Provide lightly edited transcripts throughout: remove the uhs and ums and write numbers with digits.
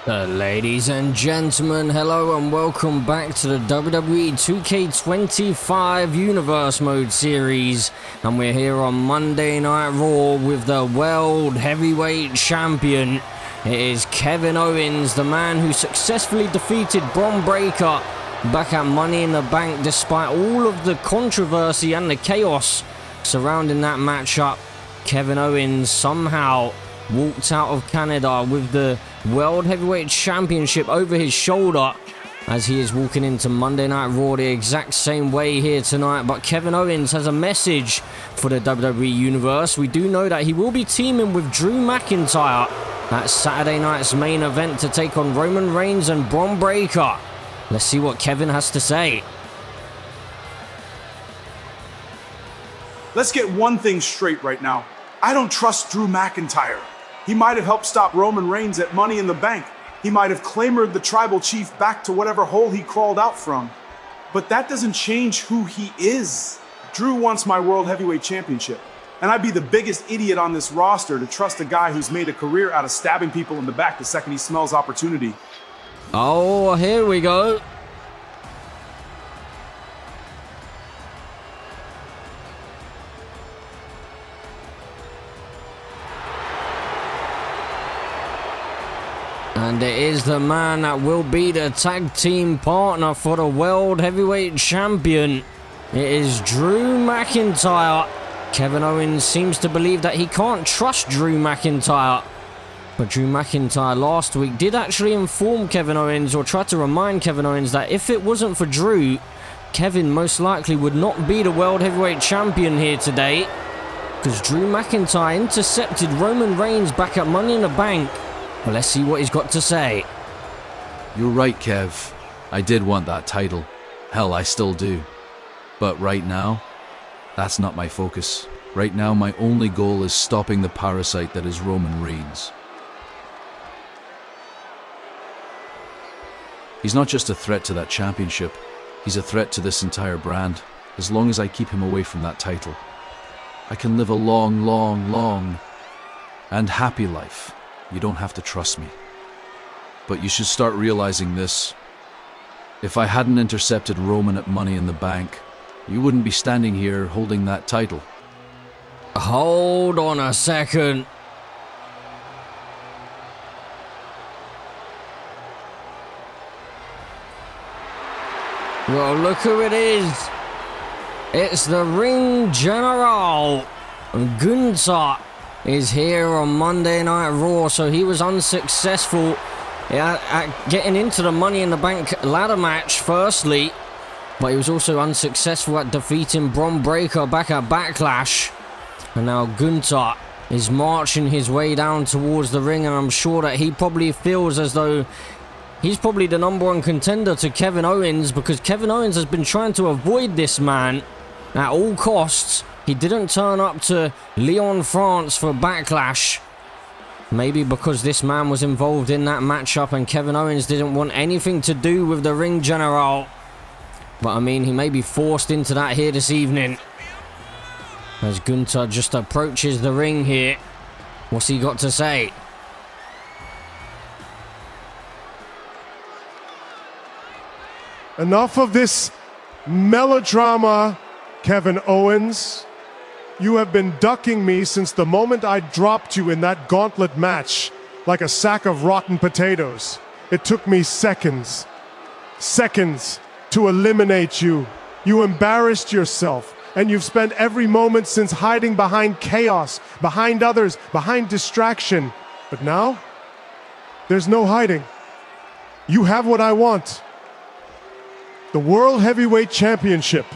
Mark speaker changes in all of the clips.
Speaker 1: Ladies and gentlemen, hello and welcome back to the WWE 2K25 Universe Mode series, and we're here on Monday Night Raw with the World Heavyweight Champion. It is Kevin Owens, the man who successfully defeated Bron Breakker back at Money in the Bank despite all of the controversy and the chaos surrounding that matchup. Kevin Owens somehow walked out of Canada with the World Heavyweight Championship over his shoulder as he is walking into Monday Night Raw the exact same way here tonight. But Kevin Owens has a message for the WWE Universe. We do know that he will be teaming with Drew McIntyre at Saturday night's main event to take on Roman Reigns and Bron Breakker. Let's see what Kevin has to say.
Speaker 2: Let's get one thing straight right now. I don't trust Drew McIntyre. He might have helped stop Roman Reigns at Money in the Bank. He might have clamored the tribal chief back to whatever hole he crawled out from. But that doesn't change who he is. Drew wants my World Heavyweight Championship. And I'd be the biggest idiot on this roster to trust a guy who's made a career out of stabbing people in the back the second he smells opportunity.
Speaker 1: Oh, here we go. And it is the man that will be the tag team partner for the World Heavyweight Champion. It is Drew McIntyre. Kevin Owens seems to believe that he can't trust Drew McIntyre. But Drew McIntyre last week did actually inform Kevin Owens, or try to remind Kevin Owens, that if it wasn't for Drew, Kevin most likely would not be the World Heavyweight Champion here today. Because Drew McIntyre intercepted Roman Reigns back at Money in the Bank. Well, let's see what he's got to say.
Speaker 3: You're right, Kev. I did want that title. Hell, I still do. But right now, that's not my focus. Right now, my only goal is stopping the parasite that is Roman Reigns. He's not just a threat to that championship. He's a threat to this entire brand. As long as I keep him away from that title, I can live a long, and happy life. You don't have to trust me. But you should start realizing this. If I hadn't intercepted Roman at Money in the Bank, you wouldn't be standing here holding that title.
Speaker 1: Hold on a second. Well, look who it is. It's the Ring General. Gunther is here on Monday Night Raw, so he was unsuccessful at getting into the Money in the Bank ladder match firstly, but he was also unsuccessful at defeating Bron Breakker back at Backlash. And now Gunther is marching his way down towards the ring, and I'm sure that he probably feels as though he's probably the number one contender to Kevin Owens, because Kevin Owens has been trying to avoid this man at all costs. He didn't turn up to Lyon, France for Backlash. Maybe because this man was involved in that matchup and Kevin Owens didn't want anything to do with the Ring General. But I mean, he may be forced into that here this evening. As Gunther just approaches the ring here. What's he got to say?
Speaker 4: Enough of this melodrama, Kevin Owens. You have been ducking me since the moment I dropped you in that gauntlet match like a sack of rotten potatoes. It took me seconds to eliminate you. You embarrassed yourself, and you've spent every moment since hiding behind chaos, behind others, behind distraction. But now, there's no hiding. You have what I want. The World Heavyweight Championship.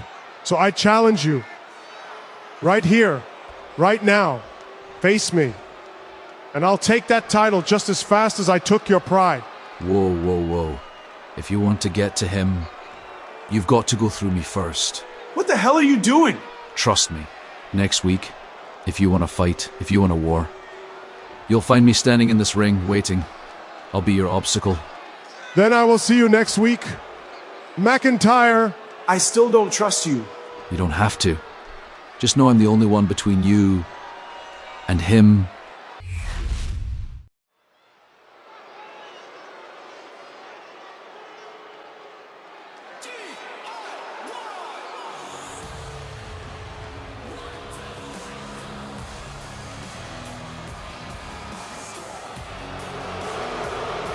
Speaker 4: So I challenge you. Right here, right now, face me. And I'll take that title just as fast as I took your pride.
Speaker 3: Whoa. If you want to get to him, you've got to go through me first.
Speaker 2: What the hell are you doing?
Speaker 3: Trust me. Next week, if you want to fight, if you want a war, you'll find me standing in this ring, waiting. I'll be your obstacle.
Speaker 4: Then I will see you next week. McIntyre.
Speaker 2: I still don't trust you.
Speaker 3: You don't have to. Just know I'm the only one between you and him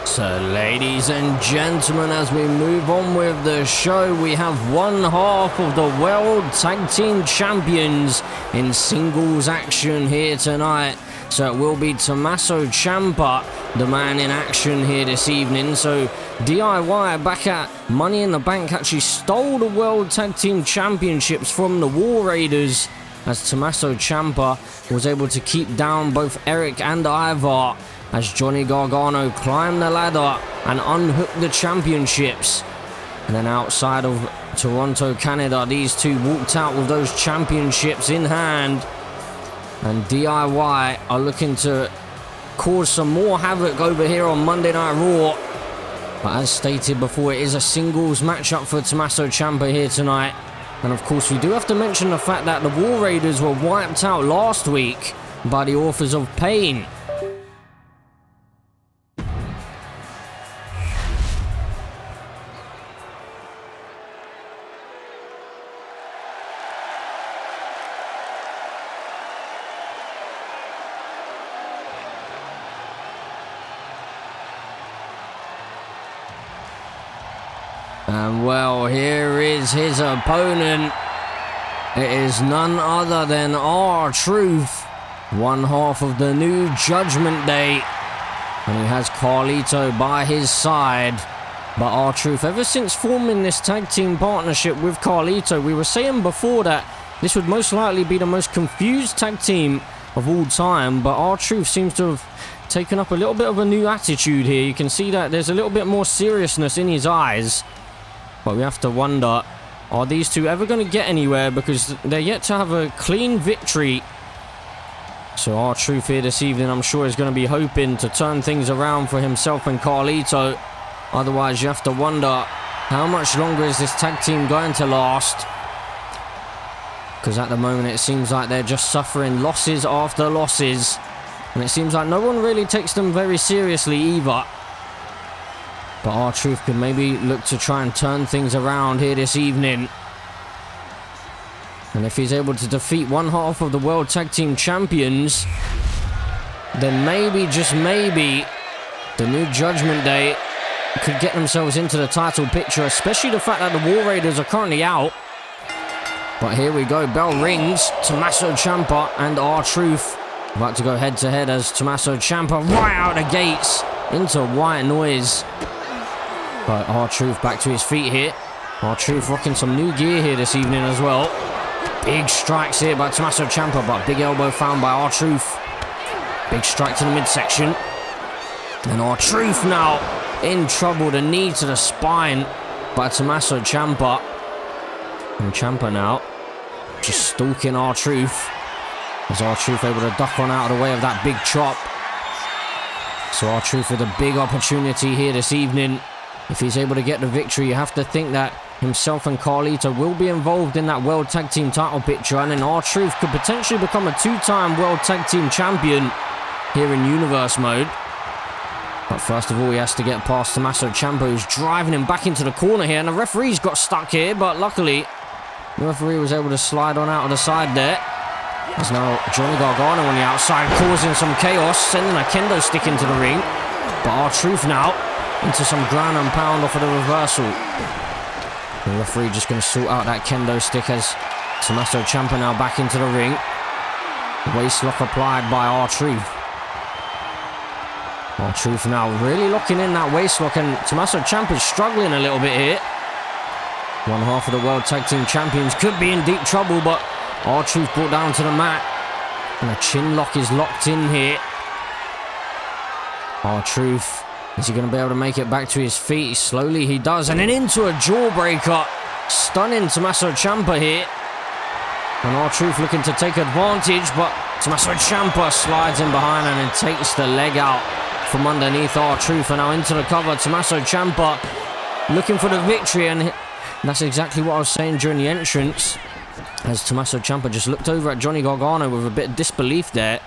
Speaker 1: So, ladies and gentlemen, as we move on with the show, we have one half of the World Tag Team Champions in singles action here tonight. So it will be Tommaso Ciampa, the man in action here this evening. So DIY back at Money in the Bank actually stole the World Tag Team Championships from the War Raiders, as Tommaso Ciampa was able to keep down both Eric and Ivar, as Johnny Gargano climbed the ladder and unhooked the championships. And then outside of Toronto, Canada, these two walked out with those championships in hand. And DIY are looking to cause some more havoc over here on Monday Night Raw. But as stated before, it is a singles matchup for Tommaso Ciampa here tonight. And of course, we do have to mention the fact that the War Raiders were wiped out last week by the Authors of Pain. And well, here is his opponent. It is none other than R-Truth, one half of the New Judgment Day. And he has Carlito by his side. But R-Truth, ever since forming this tag team partnership with Carlito, we were saying before that this would most likely be the most confused tag team of all time. But R-Truth seems to have taken up a little bit of a new attitude here. You can see that there's a little bit more seriousness in his eyes. But we have to wonder, are these two ever going to get anywhere? Because they're yet to have a clean victory. So R-Truth here this evening, I'm sure, is going to be hoping to turn things around for himself and Carlito. Otherwise, you have to wonder, how much longer is this tag team going to last? Because at the moment, it seems like they're just suffering losses after losses. And it seems like no one really takes them very seriously either. But R-Truth could maybe look to try and turn things around here this evening. And if he's able to defeat one half of the World Tag Team Champions, then maybe, just maybe, the New Judgment Day could get themselves into the title picture, especially the fact that the War Raiders are currently out. But here we go, bell rings, Tommaso Ciampa and R-Truth about to go head to head, as Tommaso Ciampa right out the gates into white noise. But R-Truth back to his feet here. R-Truth rocking some new gear here this evening as well. Big strikes here by Tommaso Ciampa, but big elbow found by R-Truth. Big strike to the midsection. And R-Truth now in trouble. The knee to the spine by Tommaso Ciampa. And Ciampa now just stalking R-Truth. As R-Truth able to duck on out of the way of that big chop. So R-Truth with a big opportunity here this evening. If he's able to get the victory, you have to think that himself and Carlito will be involved in that World Tag Team title picture, and then R-Truth could potentially become a two-time World Tag Team Champion here in Universe mode. But first of all, he has to get past Tommaso Ciampa, who's driving him back into the corner here, and the referee's got stuck here, but luckily the referee was able to slide on out of the side there. There's now Johnny Gargano on the outside, causing some chaos, sending a kendo stick into the ring. But R-Truth now into some ground and pound off of the reversal. The referee just going to sort out that kendo stick as Tommaso Ciampa now back into the ring. Waist lock applied by R-Truth. R-Truth now really locking in that waist lock, and Tommaso Ciampa's struggling a little bit here. One half of the World Tag Team Champions could be in deep trouble, but R-Truth brought down to the mat. And a chin lock is locked in here. R-Truth, is he going to be able to make it back to his feet? Slowly he does, and then into a jawbreaker. Stunning Tommaso Ciampa here. And R-Truth looking to take advantage, but Tommaso Ciampa slides in behind and then takes the leg out from underneath R-Truth. And now into the cover, Tommaso Ciampa looking for the victory, and that's exactly what I was saying during the entrance, as Tommaso Ciampa just looked over at Johnny Gargano with a bit of disbelief there.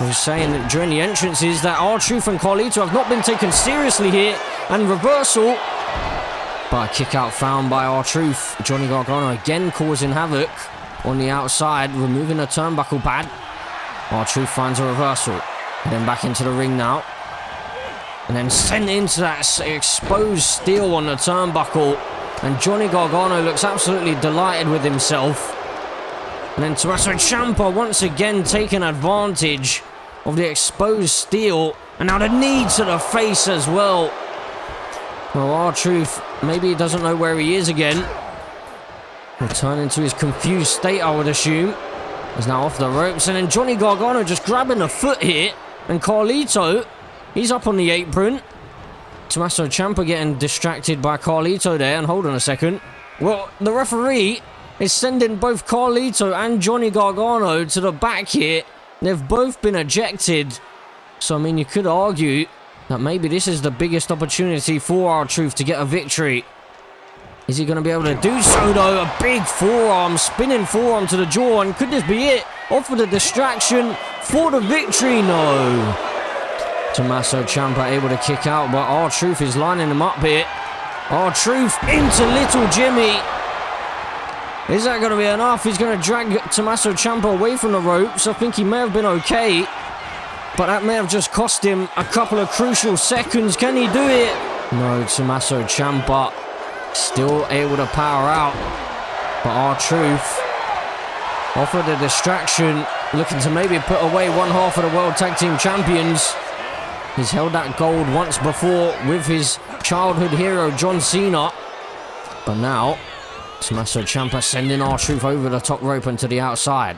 Speaker 1: I was saying that during the entrances that R-Truth and Carlito have not been taken seriously here, and reversal. But a kick out found by R-Truth. Johnny Gargano again causing havoc on the outside, removing a turnbuckle pad. R-Truth finds a reversal. And then back into the ring now. and then sent into that exposed steel on the turnbuckle. And Johnny Gargano looks absolutely delighted with himself. And then Tommaso Ciampa once again taking advantage of the exposed steel. And now the knee to the face as well. Well, R-Truth, maybe he doesn't know where he is again. Returning to his confused state, I would assume. He's now off the ropes. And then Johnny Gargano just grabbing the foot here. And Carlito, he's up on the apron. Tommaso Ciampa getting distracted by Carlito there. And hold on a second. Well, the referee is sending both Carlito and Johnny Gargano to the back here. They've both been ejected. So, I mean, you could argue that maybe this is the biggest opportunity for R-Truth to get a victory. Is he going to be able to do so, though? A big forearm, spinning forearm to the jaw. And could this be it? Off with a distraction for the victory? No. Tommaso Ciampa able to kick out, but R-Truth is lining him up here. R-Truth into Little Jimmy. Is that going to be enough? He's going to drag Tommaso Ciampa away from the ropes. I think he may have been okay, but that may have just cost him a couple of crucial seconds. Can he do it? No, Tommaso Ciampa still able to power out. But R-Truth offered a distraction, looking to maybe put away one half of the World Tag Team Champions. He's held that gold once before with his childhood hero John Cena. But now, Tommaso Ciampa sending R-Truth over the top rope and to the outside.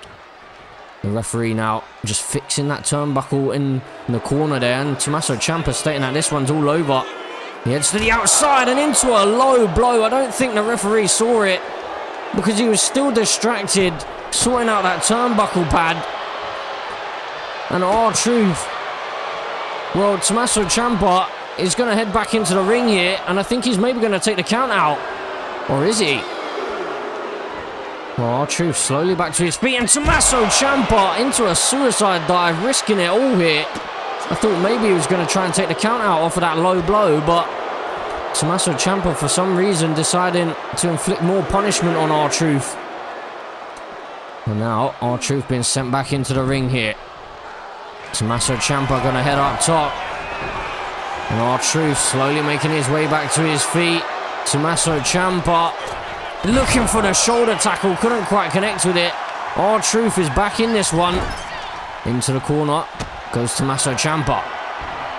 Speaker 1: The referee now just fixing that turnbuckle in the corner there. And Tommaso Ciampa stating that this one's all over. He heads to the outside and into a low blow. I don't think the referee saw it because he was still distracted sorting out that turnbuckle pad. And R-Truth, well, Tommaso Ciampa is going to head back into the ring here. And I think he's maybe going to take the count out. Or is he? Well, R-Truth slowly back to his feet, and Tommaso Ciampa into a suicide dive, risking it all here. I thought maybe he was going to try and take the count out off of that low blow, but Tommaso Ciampa, for some reason, deciding to inflict more punishment on R-Truth. And now, R-Truth being sent back into the ring here. Tommaso Ciampa going to head up top. And R-Truth slowly making his way back to his feet. Tommaso Ciampa looking for the shoulder tackle, couldn't quite connect with it. R-Truth is back in this one. Into the corner goes Tommaso Ciampa.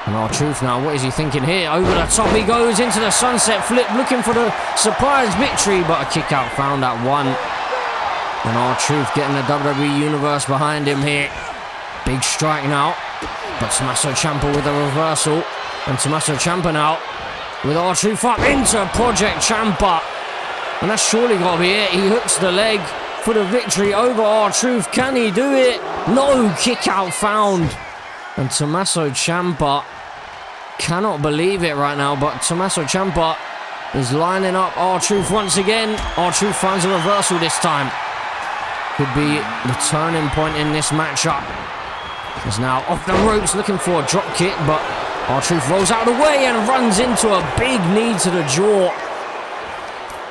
Speaker 1: And R-Truth now, what is he thinking here? Over the top he goes into the sunset flip, looking for the surprise victory, but a kick out found at one. And R-Truth getting the WWE Universe behind him here. Big strike now, but Tommaso Ciampa with a reversal. And Tommaso Ciampa now with R-Truth up into Project Ciampa. And that's surely got to be it. He hooks the leg for the victory over R-Truth. Can he do it? No, kick out found. And Tommaso Ciampa cannot believe it right now, but Tommaso Ciampa is lining up R-Truth once again. R-Truth finds a reversal this time. Could be the turning point in this matchup. He's now off the ropes looking for a drop kick, but R-Truth rolls out of the way and runs into a big knee to the jaw.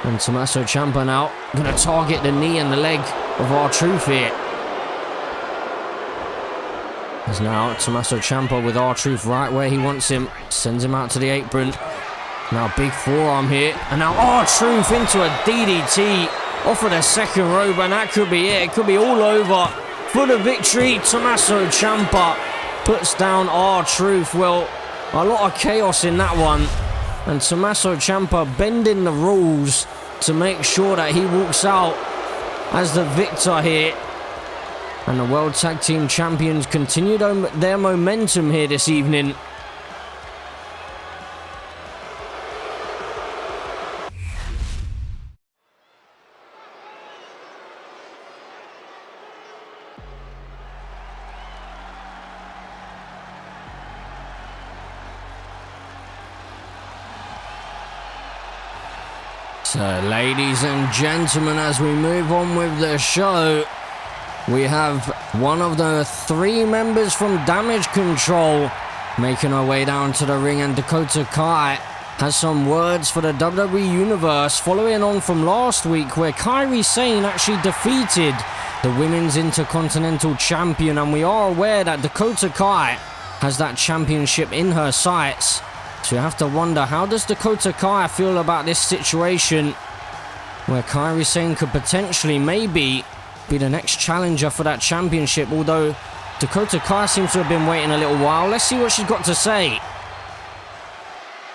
Speaker 1: And Tommaso Ciampa now going to target the knee and the leg of R-Truth here. As now Tommaso Ciampa with R-Truth right where he wants him. Sends him out to the apron. Now big forearm here. And now R-Truth into a DDT off of the second rope. And that could be it. It could be all over for the victory. Tommaso Ciampa puts down R-Truth. Well, a lot of chaos in that one. And Tommaso Ciampa bending the rules to make sure that he walks out as the victor here. And the World Tag Team Champions continue their momentum here this evening. So, ladies and gentlemen, as we move on with the show, we have one of the three members from Damage Control making her way down to the ring, and Dakota Kai has some words for the WWE Universe, following on from last week where Kairi Sane actually defeated the Women's Intercontinental Champion, and we are aware that Dakota Kai has that championship in her sights. So you have to wonder, how does Dakota Kai feel about this situation where Kairi Sane could potentially maybe be the next challenger for that championship, although Dakota Kai seems to have been waiting a little while. Let's see what she's got to say.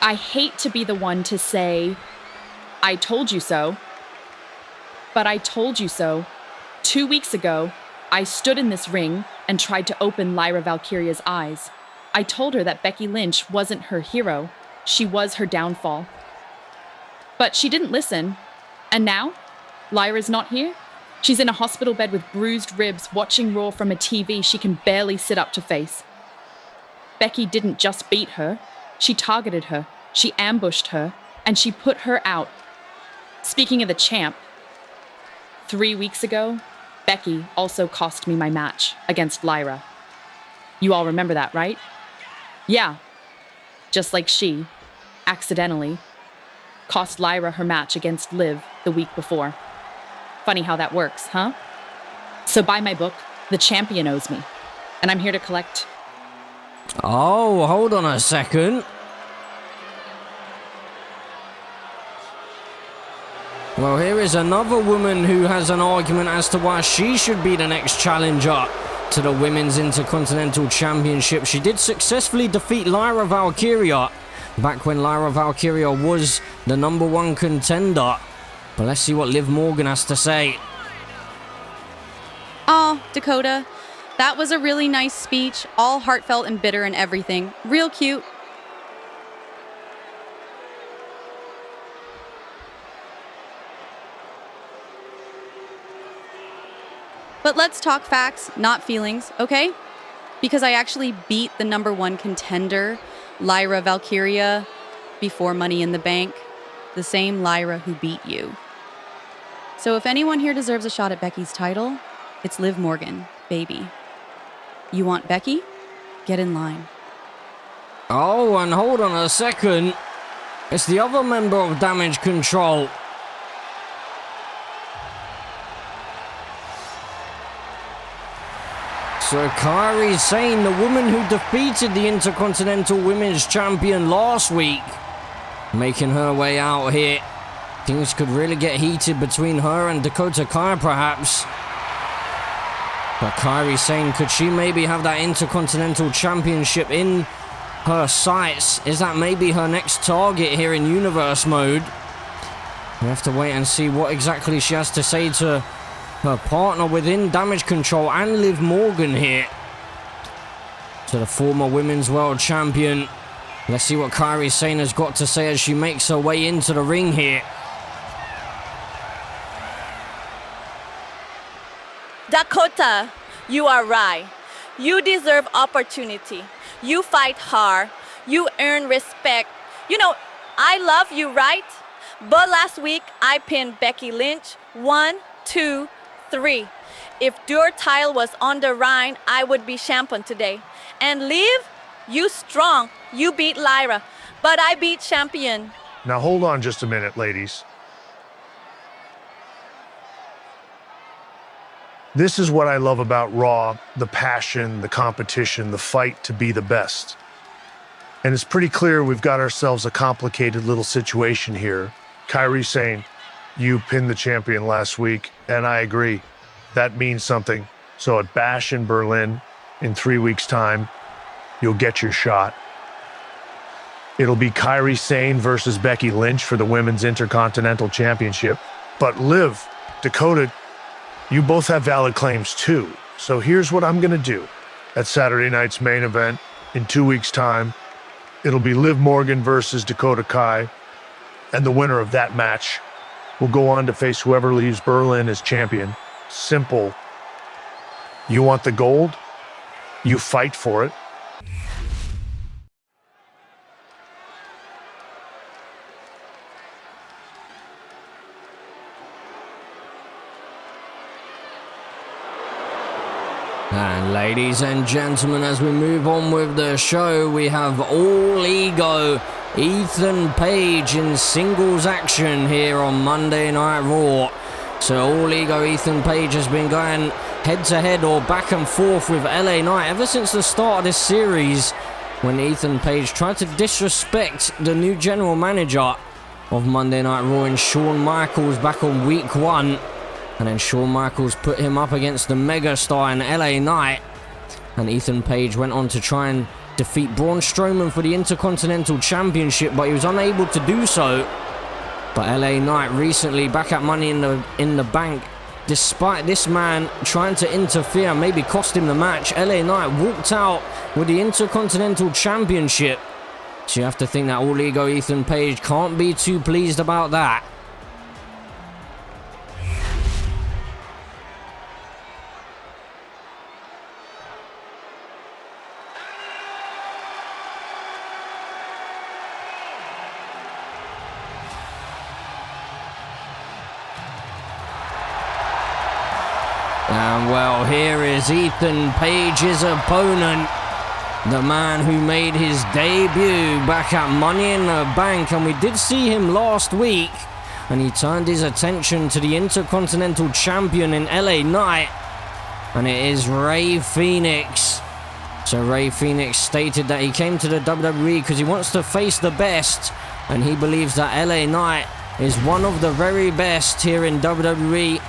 Speaker 5: I hate to be the one to say, I told you so. But I told you so. 2 weeks ago, I stood in this ring and tried to open Lyra Valkyria's eyes. I told her that Becky Lynch wasn't her hero. She was her downfall. But she didn't listen. And now, Lyra's not here. She's in a hospital bed with bruised ribs, watching Raw from a TV she can barely sit up to face. Becky didn't just beat her. She targeted her. She ambushed her. And she put her out. Speaking of the champ, 3 weeks ago, Becky also cost me my match against Lyra. You all remember that, right? Yeah. Just like she, accidentally, cost Lyra her match against Liv the week before. Funny how that works, huh? So buy my book, The Champion Owes Me, and I'm here to collect.
Speaker 1: Oh, hold on a second. Well, here is another woman who has an argument as to why she should be the next challenger to the Women's Intercontinental Championship. She did successfully defeat Lyra Valkyria back when Lyra Valkyria was the #1 contender. But let's see what Liv Morgan has to say.
Speaker 6: Oh, Dakota, that was a really nice speech, all heartfelt and bitter and everything. Real cute. But let's talk facts, not feelings, okay? Because I actually beat the #1 contender, Lyra Valkyria, before Money in the Bank. The same Lyra who beat you. So if anyone here deserves a shot at Becky's title, it's Liv Morgan, baby. You want Becky? Get in line.
Speaker 1: Oh, and hold on a second. It's the other member of Damage Control. So Kairi Sane, the woman who defeated the Intercontinental Women's Champion last week, making her way out here. Things could really get heated between her and Dakota Kai, perhaps. But Kairi Sane, could she maybe have that Intercontinental Championship in her sights? Is that maybe her next target here in Universe mode? We have to wait and see what exactly she has to say to her partner within Damage Control and Liv Morgan here. To the former Women's World Champion. Let's see what Kairi Sane has got to say as she makes her way into the ring here.
Speaker 7: Dakota, you are right. You deserve opportunity. You fight hard. You earn respect. You know, I love you, right? But last week, I pinned Becky Lynch 1, 2, 3. If your title was on the line, I would be champion today. And Liv, you strong. You beat Lyra. But I beat champion.
Speaker 4: Now hold on just a minute, ladies. This is what I love about Raw, the passion, the competition, the fight to be the best. And it's pretty clear we've got ourselves a complicated little situation here. Kairi Sane, you pinned the champion last week, and I agree. That means something. So at Bash in Berlin, in 3 weeks' time, you'll get your shot. It'll be Kairi Sane versus Becky Lynch for the Women's Intercontinental Championship. But Liv, Dakota, you both have valid claims too. So here's what I'm gonna do. At Saturday night's main event, in 2 weeks' time, it'll be Liv Morgan versus Dakota Kai, and the winner of that match will go on to face whoever leaves Berlin as champion. Simple. You want the gold? You fight for it.
Speaker 1: And ladies and gentlemen, as we move on with the show, we have All Ego Ethan Page in singles action here on Monday Night Raw. So All Ego Ethan Page has been going head to head or back and forth with LA Knight ever since the start of this series. when Ethan Page tried to disrespect the new general manager of Monday Night Raw in Shawn Michaels back on week 1. And then Shawn Michaels put him up against the megastar in LA Knight. And Ethan Page went on to try and defeat Braun Strowman for the Intercontinental Championship, but he was unable to do so. But LA Knight recently back at Money in the Bank, despite this man trying to interfere, maybe cost him the match, LA Knight walked out with the Intercontinental Championship. So you have to think that All Ego Ethan Page can't be too pleased about that. And well, here is Ethan Page's opponent, the man who made his debut back at Money in the Bank, and we did see him last week, and he turned his attention to the Intercontinental Champion in LA Knight, and it is Rey Fenix. So Rey Fenix stated that he came to the WWE because he wants to face the best, and he believes that LA Knight is one of the very best here in WWE.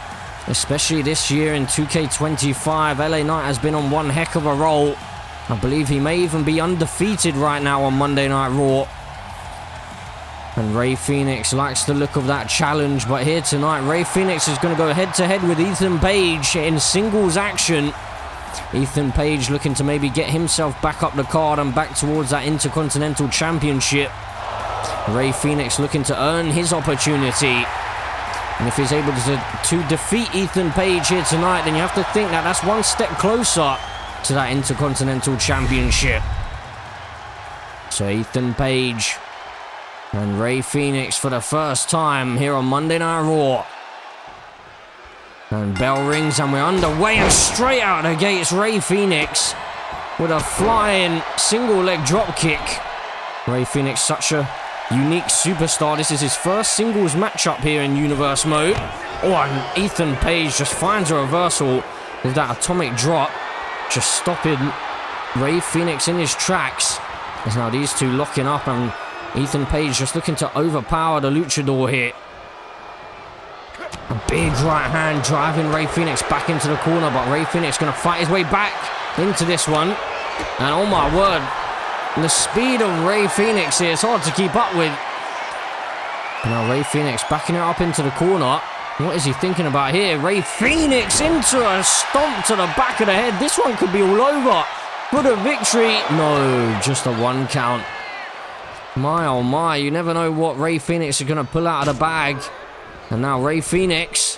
Speaker 1: Especially this year in 2K25, LA Knight has been on one heck of a roll. I believe he may even be undefeated right now on Monday Night Raw. And Rey Fenix likes the look of that challenge, but here tonight, Rey Fenix is going to go head-to-head with Ethan Page in singles action. Ethan Page looking to maybe get himself back up the card and back towards that Intercontinental Championship. Rey Fenix looking to earn his opportunity. And if he's able to defeat Ethan Page here tonight, then you have to think that that's one step closer to that Intercontinental Championship. So Ethan Page and Rey Fenix for the first time here on Monday Night Raw. And bell rings and we're underway, and straight out of the gates, Rey Fenix with a flying single leg drop kick. Rey Fenix, such a unique superstar. This is his first singles matchup here in Universe mode. Oh, and Ethan Page just finds a reversal with that atomic drop, just stopping Rey Fenix in his tracks. As now these two locking up, and Ethan Page just looking to overpower the luchador here. A big right hand driving Rey Fenix back into the corner, but Rey Fenix going to fight his way back into this one. And oh my word, the speed of Rey Fenix here, it's hard to keep up with. Now Rey Fenix backing it up into the corner. What is he thinking about here? Rey Fenix into a stomp to the back of the head. This one could be all over for the victory. No, just a 1 count. My oh my, you never know what Rey Fenix is going to pull out of the bag. And now Rey Fenix,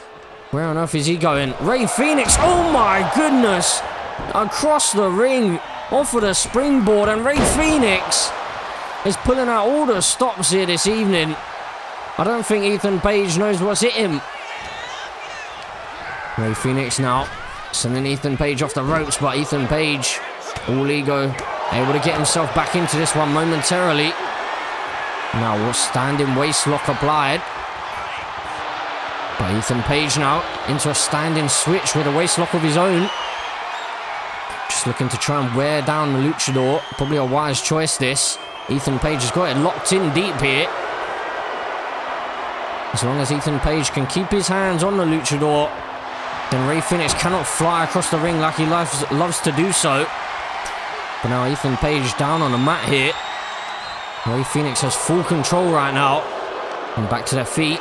Speaker 1: where on earth is he going? Rey Fenix, oh my goodness, across the ring, off of the springboard, and Rey Fenix is pulling out all the stops here this evening. I don't think Ethan Page knows what's hit him. Rey Fenix now sending Ethan Page off the ropes, but Ethan Page, all ego, able to get himself back into this one momentarily. Now a standing waist lock applied. But Ethan Page now into a standing switch with a waist lock of his own. Just looking to try and wear down the luchador. Probably a wise choice this. Ethan Page has got it locked in deep here. As long as Ethan Page can keep his hands on the luchador, then Rey Fenix cannot fly across the ring like he loves to do so. But now Ethan Page down on the mat here. Rey Fenix has full control right now. And back to their feet.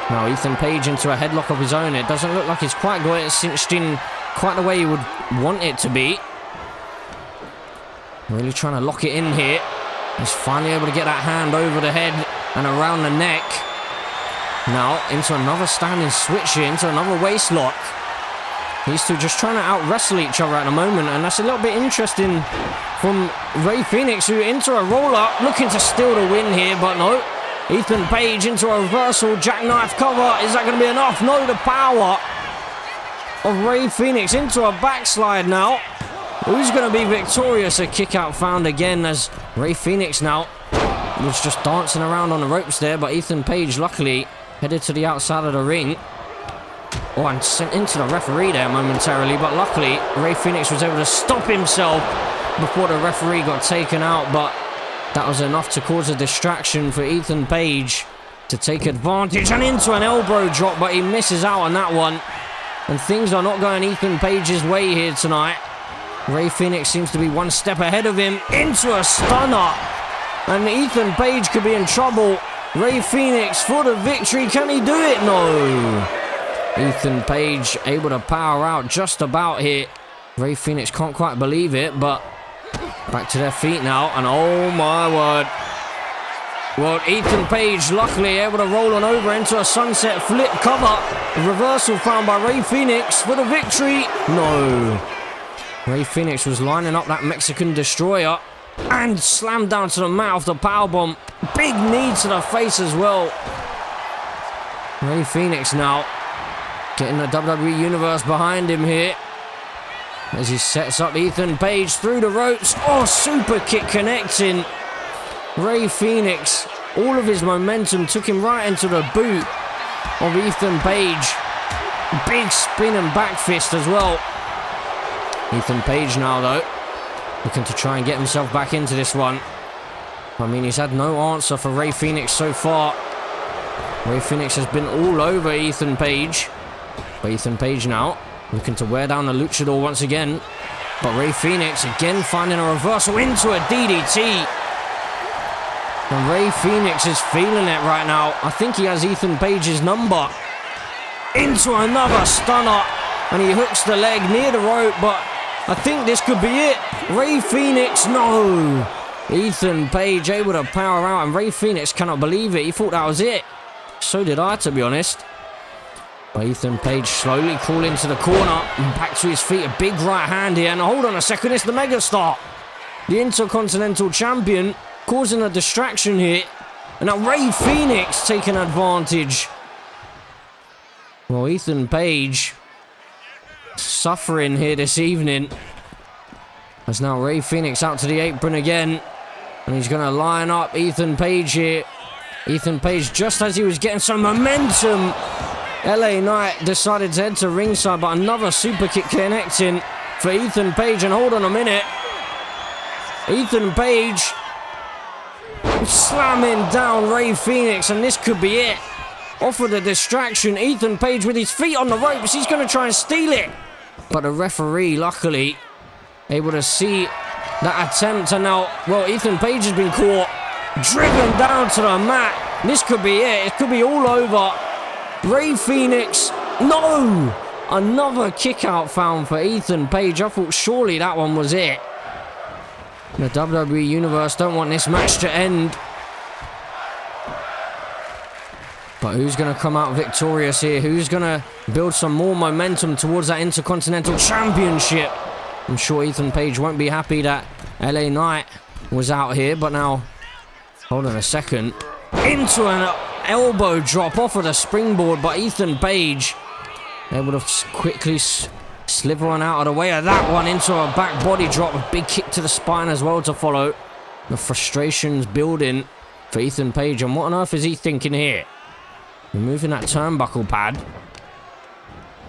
Speaker 1: Now Ethan Page into a headlock of his own. It doesn't look like he's quite got it cinched in quite the way he would want it to be. Really trying to lock it in here. He's finally able to get that hand over the head and around the neck. Now into another standing switch here, into another waist lock. These two just trying to out-wrestle each other at the moment, and that's a little bit interesting from Rey Fenix, who into a roll-up, looking to steal the win here, but no. Ethan Page into a reversal, jackknife cover. Is that going to be enough? No, the power of Rey Fenix into a backslide now. Who's going to be victorious? A kick out found again, as Rey Fenix now was just dancing around on the ropes there, but Ethan Page luckily headed to the outside of the ring. Oh, and sent into the referee there momentarily, but luckily Rey Fenix was able to stop himself before the referee got taken out, but that was enough to cause a distraction for Ethan Page to take advantage and into an elbow drop, but he misses out on that one. And things are not going Ethan Page's way here tonight. Rey Fenix seems to be one step ahead of him into a stunner. And Ethan Page could be in trouble. Rey Fenix for the victory. Can he do it? No. Ethan Page able to power out just about here. Rey Fenix can't quite believe it, but back to their feet now. And oh my word. Well, Ethan Page luckily able to roll on over into a sunset flip cover. A reversal found by Rey Fenix for the victory. No. Rey Fenix was lining up that Mexican destroyer and slammed down to the mat off the powerbomb. Big knee to the face as well. Rey Fenix now getting the WWE Universe behind him here as he sets up Ethan Page through the ropes. Oh, super kick connecting. Rey Fenix, all of his momentum took him right into the boot of Ethan Page. Big spin and back fist as well. Ethan Page now, though, looking to try and get himself back into this one. I mean, he's had no answer for Rey Fenix so far. Rey Fenix has been all over Ethan Page. But Ethan Page now looking to wear down the luchador once again. But Rey Fenix again finding a reversal into a DDT. And Rey Fenix is feeling it right now. I think he has Ethan Page's number. Into another stunner. And he hooks the leg near the rope, but I think this could be it. Rey Fenix, no. Ethan Page able to power out, and Rey Fenix cannot believe it. He thought that was it. So did I, to be honest. But Ethan Page slowly crawling to the corner and back to his feet. A big right hand here. And hold on a second, it's the Megastar, the Intercontinental Champion, causing a distraction here. And now Rey Fenix taking advantage. Well, Ethan Page suffering here this evening. As now Rey Fenix out to the apron again. And he's going to line up Ethan Page here. Ethan Page, just as he was getting some momentum, LA Knight decided to head to ringside, but another super kick connecting for Ethan Page. And hold on a minute. Ethan Page slamming down Rey Fenix, and this could be it. Off with a distraction. Ethan Page with his feet on the ropes. He's going to try and steal it. But the referee, luckily, able to see that attempt. And now, well, Ethan Page has been caught, driven down to the mat. This could be it. It could be all over. Rey Fenix. No! Another kick out found for Ethan Page. I thought surely that one was it. The WWE Universe don't want this match to end. But who's going to come out victorious here? Who's going to build some more momentum towards that Intercontinental Championship? I'm sure Ethan Page won't be happy that LA Knight was out here. But now, hold on a second. Into an elbow drop off of the springboard. But Ethan Page able to quickly slither on out of the way of that one into a back body drop. A big kick to the spine as well to follow. The frustrations building for Ethan Page. And what on earth is he thinking here? Removing that turnbuckle pad.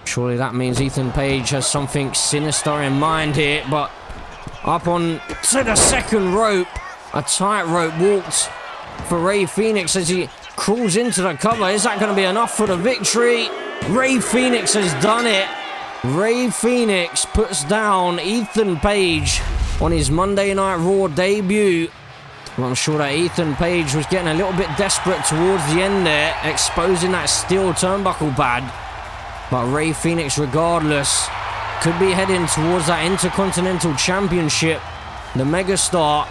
Speaker 1: Surely that means Ethan Page has something sinister in mind here. But up on to the second rope. A tightrope walked for Rey Fenix as he crawls into the cover. Is that going to be enough for the victory? Rey Fenix has done it. Rey Fenix puts down Ethan Page on his Monday Night Raw debut. Well, I'm sure that Ethan Page was getting a little bit desperate towards the end there, exposing that steel turnbuckle pad. But Rey Fenix, regardless, could be heading towards that Intercontinental Championship. The Megastar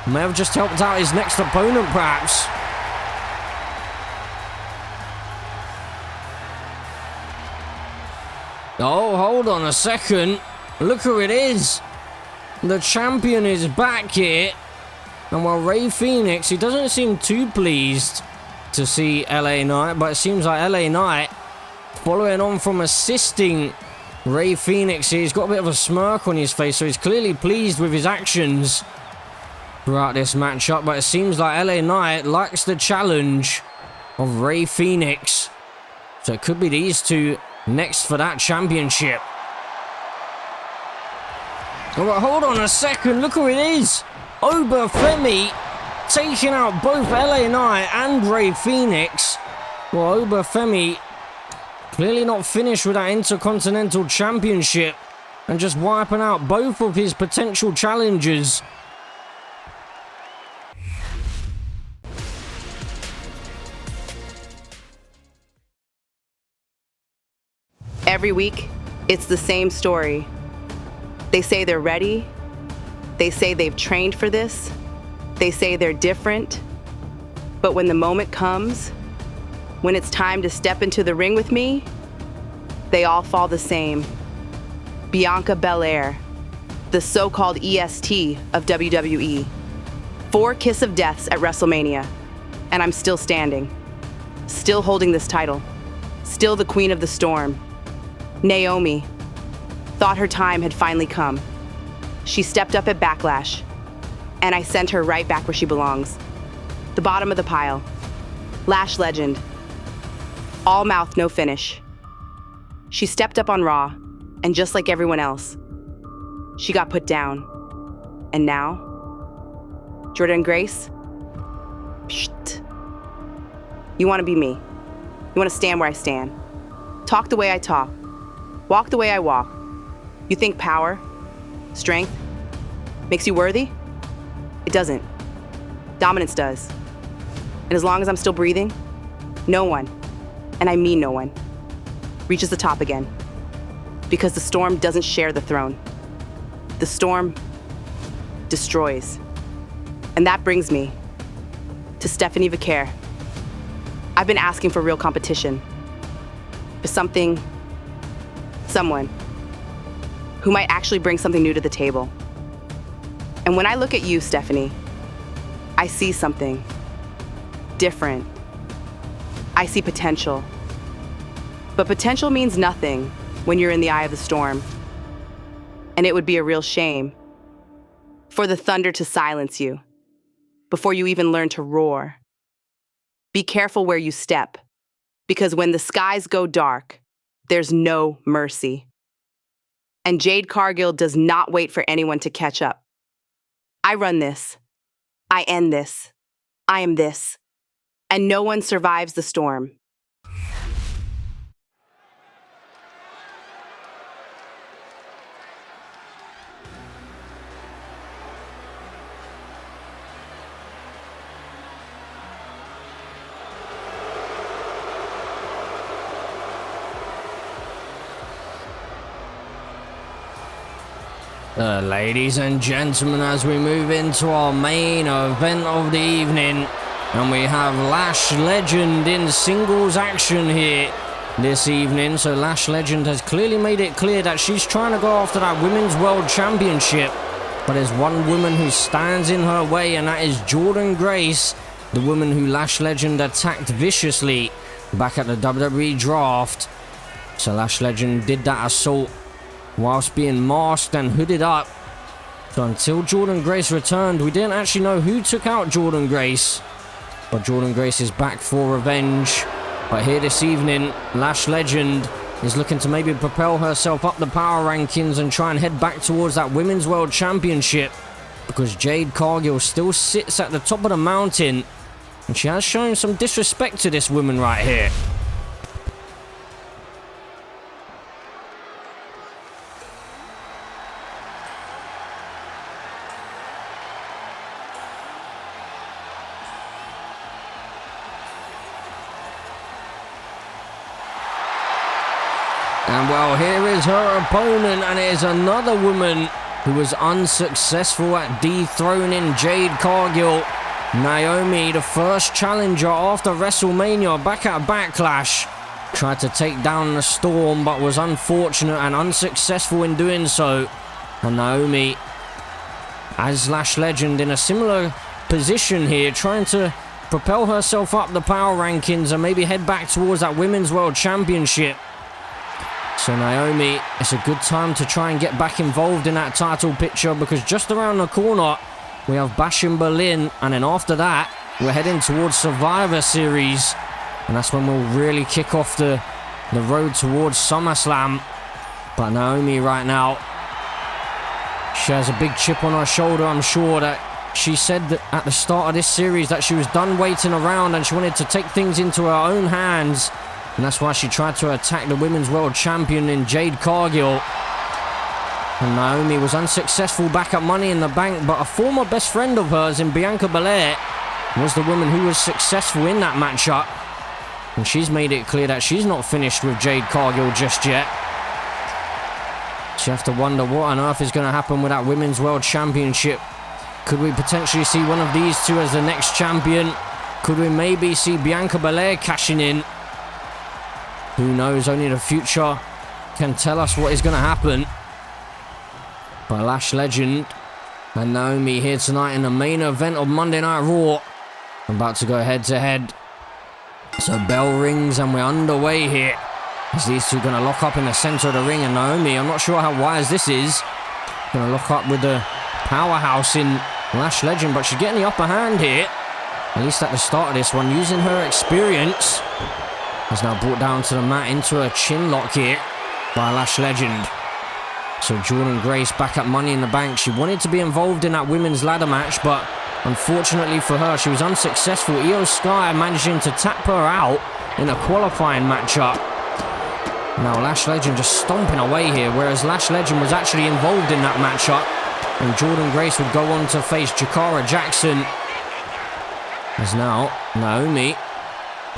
Speaker 1: may have just helped out his next opponent, perhaps. Oh, hold on a second. Look who it is. The champion is back here. And while Rey Fenix, he doesn't seem too pleased to see LA Knight, but it seems like LA Knight, following on from assisting Rey Fenix here, he's got a bit of a smirk on his face, so he's clearly pleased with his actions throughout this matchup. But it seems like LA Knight likes the challenge of Rey Fenix. So it could be these two next for that championship. Oh, but hold on a second, look who it is. Femi taking out both LA Knight and Rey Fenix. Well, Femi clearly not finished with that Intercontinental Championship and just wiping out both of his potential challengers.
Speaker 8: Every week, it's the same story. They say they're ready. They say they've trained for this. They say they're different. But when the moment comes, when it's time to step into the ring with me, they all fall the same. Bianca Belair, the so-called EST of WWE. 4 kiss of deaths at WrestleMania, and I'm still standing. Still holding this title. Still the Queen of the Storm. Naomi thought her time had finally come. She stepped up at Backlash, and I sent her right back where she belongs. The bottom of the pile. Lash legend. All mouth, no finish. She stepped up on Raw, and just like everyone else, she got put down. And now, Jordynne Grace? Psht. You want to be me. You want to stand where I stand. Talk the way I talk. Walk the way I walk. You think power, strength, makes you worthy? It doesn't. Dominance does. And as long as I'm still breathing, no one, and I mean no one, reaches the top again. Because the storm doesn't share the throne. The storm destroys. And that brings me to Stephanie Vaquer. I've been asking for real competition. For someone who might actually bring something new to the table. And when I look at you, Stephanie, I see something different. I see potential. But potential means nothing when you're in the eye of the storm. And it would be a real shame for the thunder to silence you before you even learn to roar. Be careful where you step, because when the skies go dark, there's no mercy. And Jade Cargill does not wait for anyone to catch up. I run this. I end this. I am this. And no one survives the storm.
Speaker 1: Ladies and gentlemen, as we move into our main event of the evening, and we have Lash Legend in singles action here this evening. So Lash Legend has clearly made it clear that she's trying to go after that Women's World Championship, but there's one woman who stands in her way, and that is Jordynne Grace, the woman who Lash Legend attacked viciously back at the WWE draft. So Lash Legend did that assault whilst being masked and hooded up. So until Jordynne Grace returned, we didn't actually know who took out Jordynne Grace. But Jordynne Grace is back for revenge. But here this evening, Lash Legend is looking to maybe propel herself up the power rankings and try and head back towards that Women's World Championship, because Jade Cargill still sits at the top of the mountain, and she has shown some disrespect to this woman right here. And well, here is her opponent, and it is another woman who was unsuccessful at dethroning Jade Cargill. Naomi, the first challenger after WrestleMania back at Backlash, tried to take down the Storm but was unfortunate and unsuccessful in doing so. And Naomi, as Lash Legend, in a similar position here, trying to propel herself up the power rankings and maybe head back towards that Women's World Championship. So Naomi, it's a good time to try and get back involved in that title picture, because just around the corner we have Bash in Berlin, and then after that we're heading towards Survivor Series, and that's when we'll really kick off the road towards SummerSlam. But Naomi right now She has a big chip on her shoulder. I'm sure that she said that at the start of this series that she was done waiting around and she wanted to take things into her own hands. And that's why she tried to attack the Women's World Champion in Jade Cargill. And Naomi was unsuccessful back at Money in the Bank, but a former best friend of hers in Bianca Belair was the woman who was successful in that matchup. And she's made it clear that she's not finished with Jade Cargill just yet. So you have to wonder what on earth is going to happen with that Women's World Championship. Could we potentially see one of these two as the next champion? Could we maybe see Bianca Belair cashing in? Who knows? Only the future can tell us what is going to happen. But Lash Legend and Naomi here tonight in the main event of Monday Night Raw. I'm about to go head to head. So bell rings and we're underway here. As these two going to lock up in the center of the ring, and Naomi, I'm not sure how wise this is, going to lock up with the powerhouse in Lash Legend, but she's getting the upper hand here. At least at the start of this one, using her experience. Is now brought down to the mat into a chin lock here by Lash Legend. So Jordan Grace back at Money in the Bank. She wanted to be involved in that women's ladder match, but unfortunately for her, she was unsuccessful. Io Sky managing to tap her out in a qualifying matchup. Now Lash Legend just stomping away here, whereas Lash Legend was actually involved in that matchup. And Jordan Grace would go on to face Jakara Jackson. As now, Naomi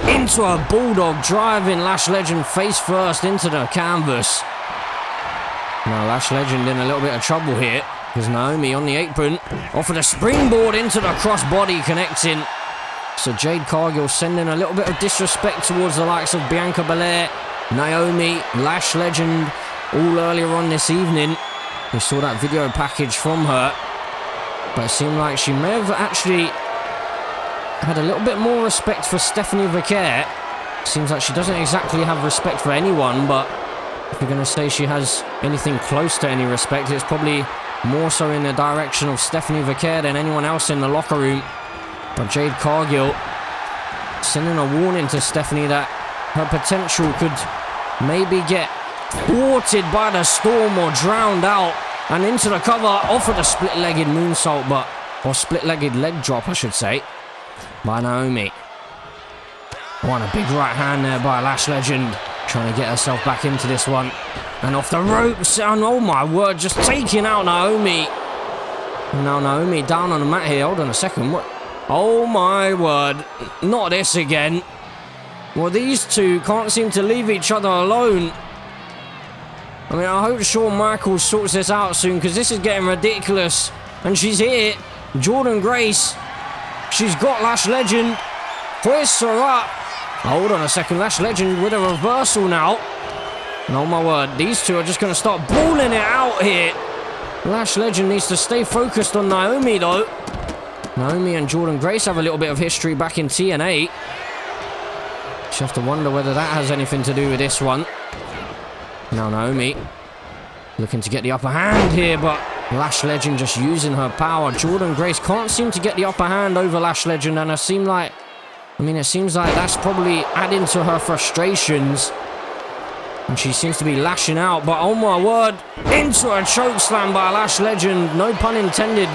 Speaker 1: into a bulldog, driving Lash Legend face first into the canvas. Now Lash Legend in a little bit of trouble here, because Naomi on the apron, offered a springboard into the crossbody, connecting. So Jade Cargill sending a little bit of disrespect towards the likes of Bianca Belair, Naomi, Lash Legend, all earlier on this evening. We saw that video package from her, but it seemed like she may have actually had a little bit more respect for Stephanie Vaquer. Seems like she doesn't exactly have respect for anyone, but if you're going to say she has anything close to any respect, it's probably more so in the direction of Stephanie Vaquer than anyone else in the locker room. But Jade Cargill sending a warning to Stephanie that her potential could maybe get thwarted by the storm or drowned out. And into the cover, offered a split-legged moonsault, or split-legged leg drop, I should say, by Naomi. A big right hand there by Lash Legend, trying to get herself back into this one. And off the ropes, and oh my word, just taking out Naomi. And now Naomi down on the mat here. Hold on a second. What? Oh my word. Not this again. Well, these two can't seem to leave each other alone. I mean, I hope Shawn Michaels sorts this out soon, because this is getting ridiculous. And she's here. Jordan Grace. She's got Lash Legend. Hoists her up. Hold on a second. Lash Legend with a reversal now. And oh my word, these two are just going to start balling it out here. Lash Legend needs to stay focused on Naomi, though. Naomi and Jordan Grace have a little bit of history back in TNA. You have to wonder whether that has anything to do with this one. Now Naomi looking to get the upper hand here, but Lash Legend just using her power. Jordan Grace can't seem to get the upper hand over Lash Legend, and it seems like that's probably adding to her frustrations. And she seems to be lashing out, but oh my word, into a choke slam by Lash Legend. No pun intended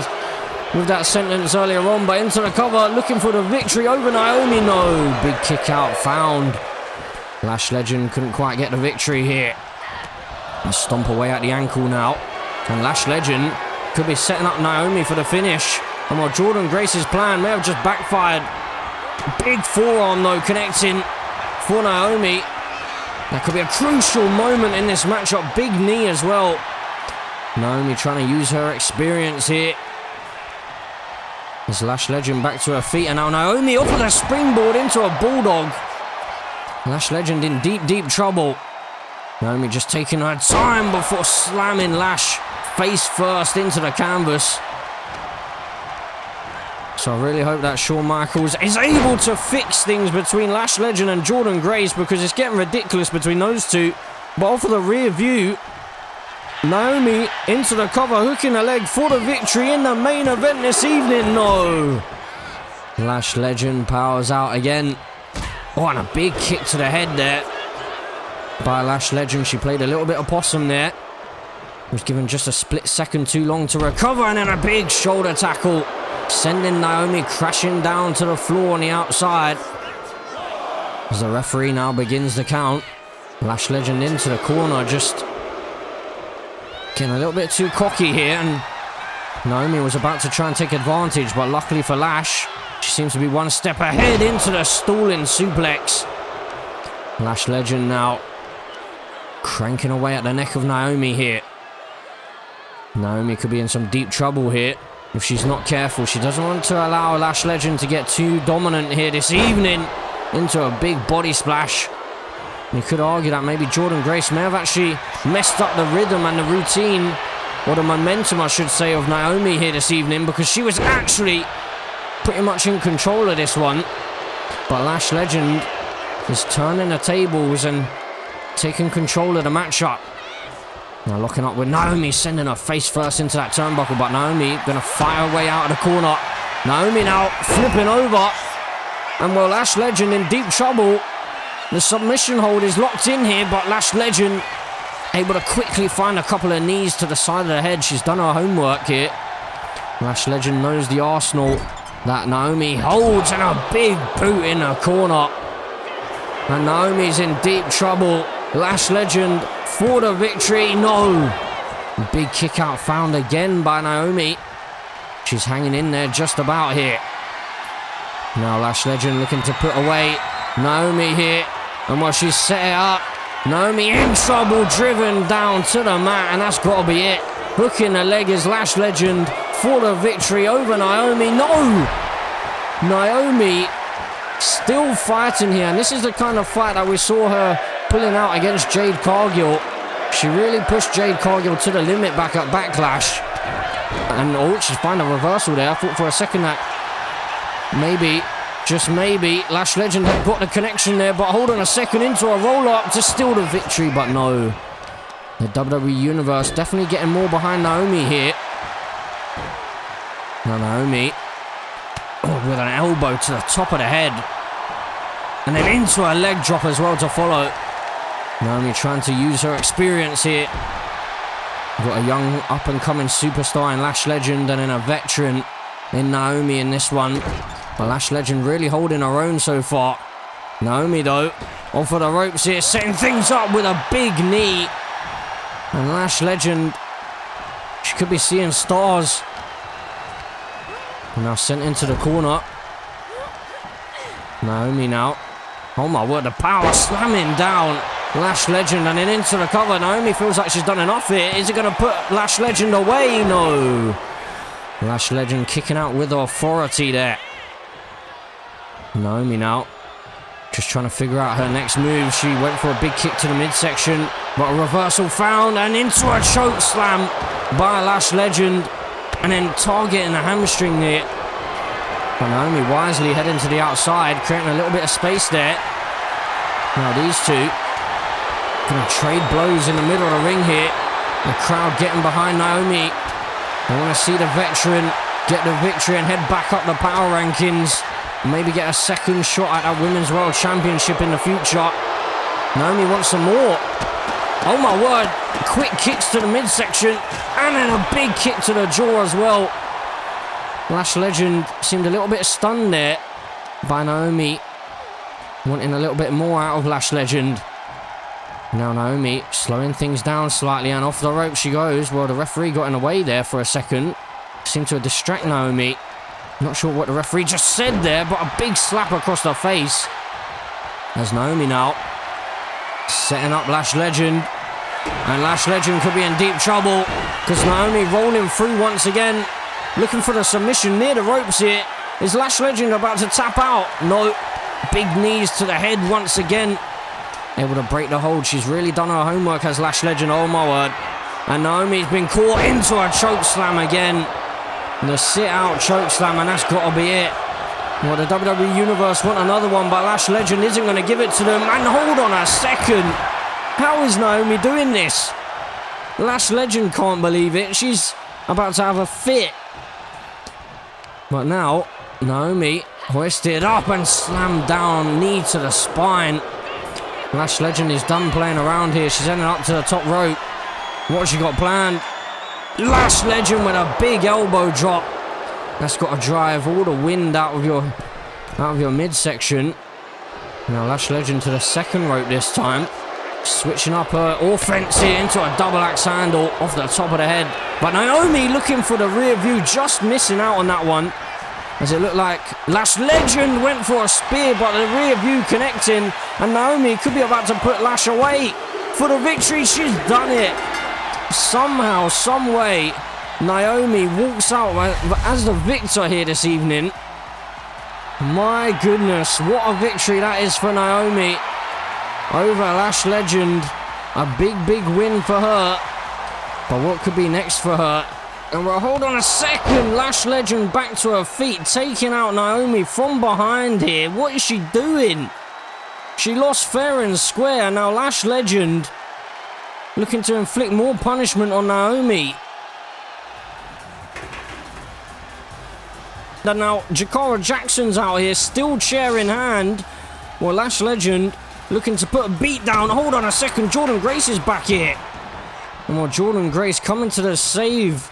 Speaker 1: with that sentence earlier on, but into the cover, looking for the victory over Naomi. No, big kick out found. Lash Legend couldn't quite get the victory here. And stomp away at the ankle now. And Lash Legend could be setting up Naomi for the finish. And while Jordan Grace's plan may have just backfired. Big forearm though, connecting for Naomi. That could be a crucial moment in this matchup. Big knee as well. Naomi trying to use her experience here. There's Lash Legend back to her feet, and now Naomi off with a springboard into a bulldog. Lash Legend in deep, deep trouble. Naomi just taking her time before slamming Lash face first into the canvas. So I really hope that Shawn Michaels is able to fix things between Lash Legend and Jordan Grace, because it's getting ridiculous between those two. But off of the rear view, Naomi into the cover, hooking a leg for the victory in the main event this evening. No. Lash Legend powers out again. Oh, and a big kick to the head there by Lash Legend. She played a little bit of possum there. Was given just a split second too long to recover, and then a big shoulder tackle, sending Naomi crashing down to the floor on the outside. As the referee now begins the count. Lash Legend into the corner, just getting a little bit too cocky here, and Naomi was about to try and take advantage, but luckily for Lash, she seems to be one step ahead into the stalling suplex. Lash Legend now cranking away at the neck of Naomi here. Naomi could be in some deep trouble here if she's not careful. She doesn't want to allow Lash Legend to get too dominant here this evening into a big body splash. You could argue that maybe Jordynne Grace may have actually messed up the rhythm and the routine, or the momentum I should say, of Naomi here this evening, because she was actually pretty much in control of this one. But Lash Legend is turning the tables and taking control of the matchup. Now locking up with Naomi, sending her face first into that turnbuckle, but Naomi gonna fight her way out of the corner. Naomi now flipping over, and well, Lash Legend in deep trouble. The submission hold is locked in here, but Lash Legend able to quickly find a couple of knees to the side of the head. She's done her homework here. Lash Legend knows the arsenal that Naomi holds, and a big boot in her corner. And Naomi's in deep trouble. Lash Legend for the victory. No. Big kick out found again by Naomi. She's hanging in there just about here. Now Lash Legend looking to put away Naomi here. And while she's set it up, Naomi in trouble, driven down to the mat, and that's got to be it. Hooking the leg is Lash Legend for the victory over Naomi. No! Naomi still fighting here, and this is the kind of fight that we saw her pulling out against Jade Cargill. She really pushed Jade Cargill to the limit back at Backlash. And oh, she's finding a reversal there. I thought for a second that maybe, just maybe, Lash Legend had got the connection there, but hold on a second, into a roll-up to steal the victory, but no. The WWE Universe definitely getting more behind Naomi here. Now Naomi with an elbow to the top of the head, and then into a leg drop as well to follow. Naomi trying to use her experience here. Got a young up-and-coming superstar in Lash Legend, and then a veteran in Naomi in this one. But Lash Legend really holding her own so far. Naomi though, off of the ropes here, setting things up with a big knee. And Lash Legend, she could be seeing stars. And now sent into the corner. Naomi now. Oh my word, the power slamming down Lash Legend, and then into the cover. Naomi feels like she's done enough here. Is it going to put Lash Legend away? No. Lash Legend kicking out with authority there. Naomi now just trying to figure out her next move. She went for a big kick to the midsection, but a reversal found, and into a choke slam by Lash Legend, and then targeting the hamstring there. But Naomi wisely heading to the outside, creating a little bit of space there. Now these two gonna trade blows in the middle of the ring here. The crowd getting behind Naomi. They want to see the veteran get the victory and head back up the power rankings. Maybe get a second shot at that Women's World Championship in the future. Naomi wants some more. Oh my word. Quick kicks to the midsection, and then a big kick to the jaw as well. Lash Legend seemed a little bit stunned there by Naomi, wanting a little bit more out of Lash Legend. Now Naomi slowing things down slightly, and off the rope she goes. Well, the referee got in the way there for a second. Seemed to distract Naomi. Not sure what the referee just said there, but a big slap across her face. There's Naomi now setting up Lash Legend. And Lash Legend could be in deep trouble, because Naomi rolling through once again, looking for the submission near the ropes here. Is Lash Legend about to tap out? No. Big knees to the head once again. Able to break the hold. She's really done her homework as Lash Legend, oh my word. And Naomi's been caught into a choke slam again. The sit-out choke slam, and that's got to be it. Well, the WWE Universe want another one, but Lash Legend isn't going to give it to them. And hold on a second. How is Naomi doing this? Lash Legend can't believe it. She's about to have a fit. But now, Naomi hoisted up and slammed down, knee to the spine. Lash Legend is done playing around here. She's ending up to the top rope. What's she got planned? Lash Legend with a big elbow drop. That's got to drive all the wind out of your midsection. Now Lash Legend to the second rope this time. Switching up her offense here into a double axe handle off the top of the head. But Naomi looking for the rear view, just missing out on that one. As it looked like Lash Legend went for a spear, but the rear view connecting. And Naomi could be about to put Lash away for the victory. She's done it. Somehow, some way, Naomi walks out as the victor here this evening. My goodness, what a victory that is for Naomi over Lash Legend. A big win for her. But what could be next for her? And well, hold on a second. Lash Legend back to her feet, taking out Naomi from behind here. What is she doing? She lost fair and square. Now Lash Legend looking to inflict more punishment on Naomi. And now Jakara Jackson's out here, still chair in hand. Well, Lash Legend looking to put a beat down. Hold on a second. Jordynne Grace is back here. And well, Jordynne Grace coming to the save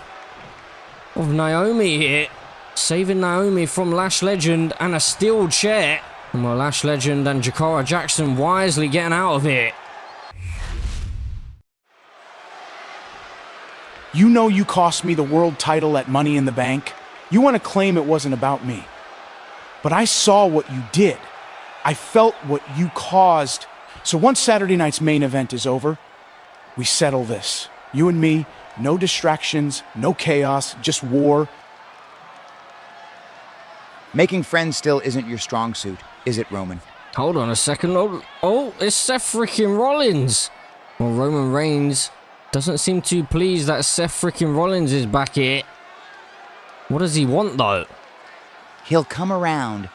Speaker 1: of Naomi here. Saving Naomi from Lash Legend and a steel chair. And well, Lash Legend and Jakara Jackson wisely getting out of here.
Speaker 2: You know you cost me the world title at Money in the Bank. You want to claim it wasn't about me. But I saw what you did. I felt what you caused. So once Saturday night's main event is over, we settle this. You and me, no distractions, no chaos, just war.
Speaker 9: Making friends still isn't your strong suit, is it, Roman?
Speaker 1: Hold on a second. Oh, it's Seth freaking Rollins. Well, Roman Reigns doesn't seem too pleased that Seth freaking Rollins is back here. What does he want, though?
Speaker 9: He'll come around